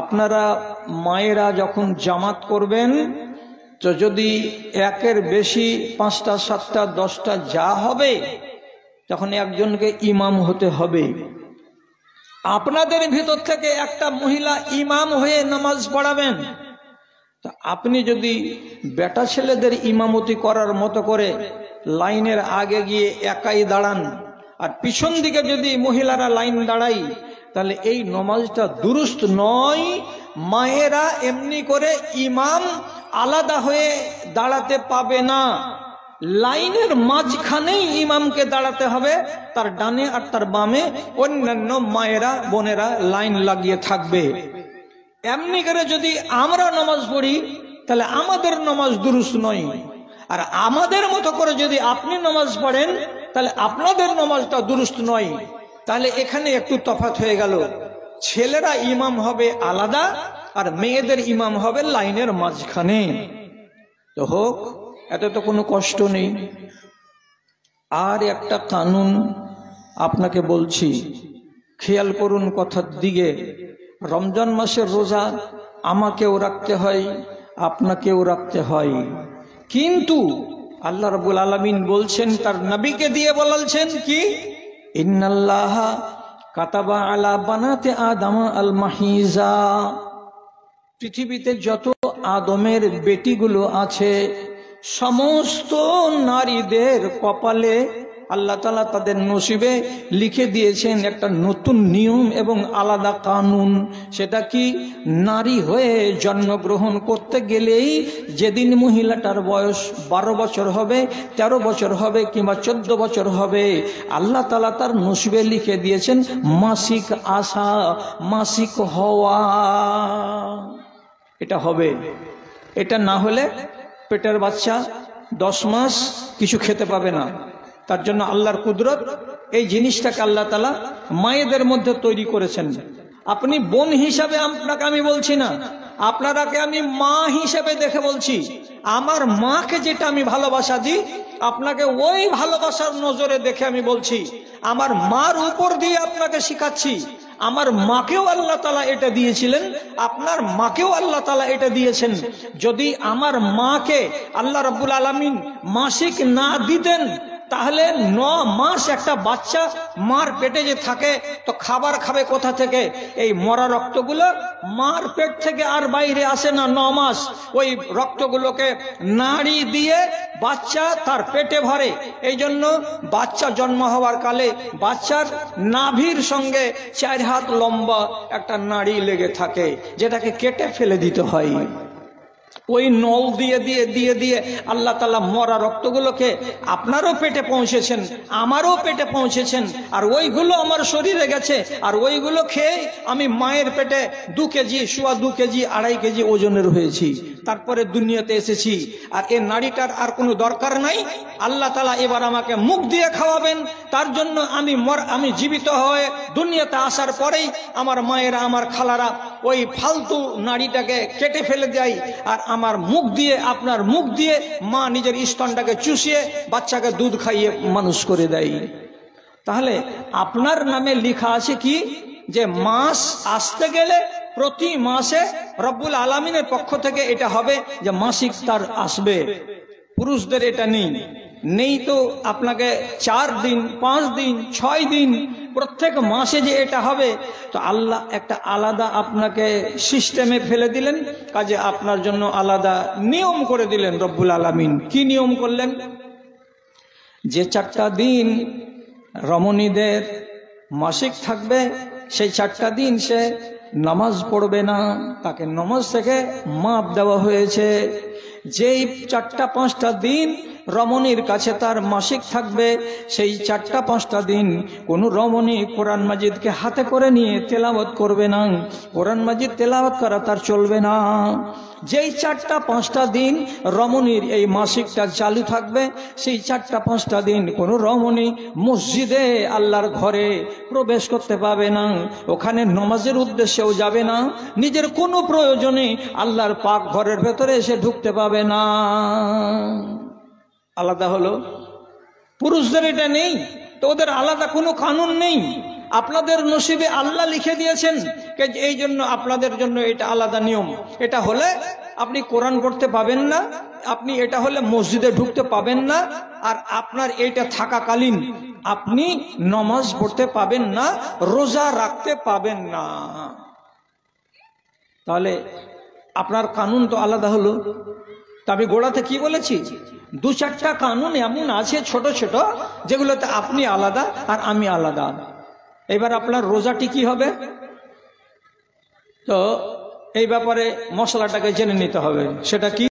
আপনারা মায়েরা যখন জামাত করবেন তো যদি একের বেশি 5টা 7টা 10টা যা হবে তখন একজনকে ইমাম হতে হবে। আপনাদের ভিতর থেকে একটা মহিলা ইমাম হয়ে নামাজ পড়াবেন। তা আপনি যদি বেটা ছেলেদের ইমামতি করার মতো করে লাইনের আগে গিয়ে একাই দাঁড়ান আর পিছন দিকে যদি মহিলারা লাইন দাঁড়াই তাহলে এই নামাজটা দুরুস্ত নয়। মায়েরা এমনি করে ইমাম আলাদা হয়ে দাঁড়াতে পাবে না, লাইনের মাঝখানেই ইমামকে দাঁড়াতে হবে, তার ডানে আর তার বামে অন্যান্য মায়েরা বোনেরা লাইন লাগিয়ে থাকবে। এমনি করে যদি আমরা নামাজ পড়ি তাহলে আমাদের নামাজ দুরুস্ত নয়, আর আমাদের মতো করে যদি আপনি নামাজ পড়েন তাহলে আপনাদের নামাজটা দুরুস্ত নয়। তাহলে এখানে একটু তফাৎ হয়ে গেল, ছেলেরা ইমাম হবে আলাদা আর মেয়েদের ইমাম হবে লাইনের মাঝখানে। তো হোক, এত তো কোনো কষ্ট নেই। আর একটা কানুন আপনাকে বলছি, খেয়াল করুন কথার দিকে। রমজান মাসের রোজা আমাকেও রাখতে হয়, আপনাকেও রাখতে হয়, কিন্তু আল্লাহ রাব্বুল আলামিন বলছেন, তার নবীকে দিয়ে বলছেন কি, ইন্নাল্লাহা কাতাবা আলা বানাতে আদম আল মাহিজা। পৃথিবীতে যত আদমের বেটিগুলো আছে সমস্ত নারীদের কপালে আল্লাহ তাআলা তাদের নসিবে লিখে দিয়েছেন একটা নতুন নিয়ম এবং আলাদা কানুন। সেটা কি, নারী হয়ে জন্মগ্রহণ করতে গেলেই যেদিন মহিলাটার বয়স 12 বছর হবে, 13 বছর হবে কিংবা 14 বছর হবে, আল্লাহ তাআলা তার নসিবে লিখে দিয়েছেন মাসিক আসা, মাসিক হওয়া। এটা হবে। এটা না হলে পেটের বাচ্চা 10 মাস কিছু খেতে পাবে না। তার জন্য আল্লাহর কুদরত, এই জিনিসটাকে আল্লাহ তাআলা মায়েদের মধ্যে তৈরি করেছেন। আপনি বোন হিসাবে আপনাকে আমি বলছি না, আপনারাকে আমি মা হিসাবে দেখে বলছি। আমার মাকে যেটা আমি ভালোবাসা দিই, আপনাকে ওই ভালোবাসার নজরে দেখে আমি বলছি। আমার মার উপর দিয়ে আপনাকে শিখাচ্ছি। আমার মাকেও আল্লাহ তাআলা এটা দিয়েছিলেন, আপনার মাকেও আল্লাহ তাআলা এটা দিয়েছেন। যদি আমার মাকে আল্লাহ রাব্বুল আলামিন মাসিক না দিতেন তাহলে 9 মাস একটা বাচ্চা মার পেটে যে থাকে তো খাবার খাবে কোথা থেকে? এই মরা রক্তগুলো মার পেট থেকে আর বাইরে আসে না 9 মাস। ওই রক্তগুলোকে নাড়ি দিয়ে বাচ্চা তার পেটে ভরে। এই জন্য বাচ্চা জন্ম হওয়ার কালে বাচ্চার নাভির সঙ্গে 4 হাত লম্বা একটা নাড়ি লেগে থাকে, যেটাকে কেটে ফেলে দিতে হয়। ওই নল দিয়ে দিয়ে দিয়ে দিয়ে আল্লাহ তাআলা মরা রক্তগুলোকে আপনারও পেটে পৌঁছেছেন, আমারও পেটে পৌঁছেছেন, আর ওইগুলো আমার শরীরে গেছে। আর ওইগুলো খেয়ে আমি মায়ের পেটে 2 কেজি, সোয়া 2 কেজি, 2.5 কেজি ওজনের হয়েছি। তারপরে দুনিয়াতে এসেছি। আর এই নাড়িটার আর কোনো দরকার নাই। আল্লাহ তাআলা এবার আমাকে মুখ দিয়ে খাওয়াবেন। তার জন্য আমি জীবিত হয়ে দুনিয়াতে আসার পরেই আমার মায়েরা, আমার খালারা ওই ফালতু নাড়িটাকে কেটে ফেলে দেয়, আর আমার মুখ দিয়ে, আপনার মুখ দিয়ে মা নিজের স্তনটাকে চুষিয়ে বাচ্চাকে দুধ খাইয়ে মানুষ করে দেয়। তাহলে আপনার নামে লেখা আছে কি, যে মাস আসতে গেলে প্রতি মাসে রব্বুল আলামিনের পক্ষ থেকে এটা হবে যে মাসিক তার আসবে। পুরুষদের এটা নেই তো আপনাকে 4 দিন, 5 দিন, 6 দিন প্রত্যেক মাসে যে এটা হবে, তো আল্লাহ একটা আলাদা আপনাকে সিস্টেমে ফেলে দিলেন, কাজে আপনার জন্য আলাদা নিয়ম করে দিলেন রব্বুল আলামিন। কি নিয়ম করলেন? যে 4টা দিন রমণীদের মাসিক থাকবে, সেই 4টা দিন সে নামাজ পড়বে না, তাকে নামাজ থেকে মাপ দেওয়া হয়েছে। যেই 4টা 5টা দিন রমণীর কাছে তার মাসিক থাকবে, সেই 4টা 5টা দিন কোনো রমণী কোরআন মাজিদকে হাতে করে নিয়ে তেলাওয়াত করবে না। কোরআন মাজিদ তেলাওয়াত করা তার চলবে না। যেই 4টা 5টা দিন রমণীর এই মাসিকটা চালু থাকবে, সেই 4টা 5টা দিন কোনো রমণী মসজিদে আল্লাহর ঘরে প্রবেশ করতে পাবে না। ওখানে নামাজের উদ্দেশ্যেও যাবে না, নিজের কোনো প্রয়োজনে আল্লাহর পাক ঘরের ভেতরে এসে ঢুকতে পাবে না। আলাদা হলো। পুরুষদের এটা নেই, তো ওদের আলাদা কোনো কানুন নেই। আপনাদের নসিবে আল্লাহ লিখে দিয়েছেন, এই জন্য আপনাদের জন্য এটা আলাদা নিয়ম। এটা হলে আপনি কোরআন পড়তে পাবেন না, আপনি এটা হলে মসজিদে ঢুকতে পাবেন না, আর আপনার এইটা থাকাকালীন আপনি নামাজ পড়তে পাবেন না, রোজা রাখতে পাবেন না। তাহলে আপনার কানুন তো আলাদা হলো। তা আমি গোড়াতে কি বলেছি? 2-4টা কানুন এমন আছে ছোট ছোট, যেগুলোতে আপনি আলাদা আর আমি আলাদা। এবার আপনার রোজাটি কি হবে? তো এই ব্যাপারে মশলাটাকে জেনে নিতে হবে। সেটা কি?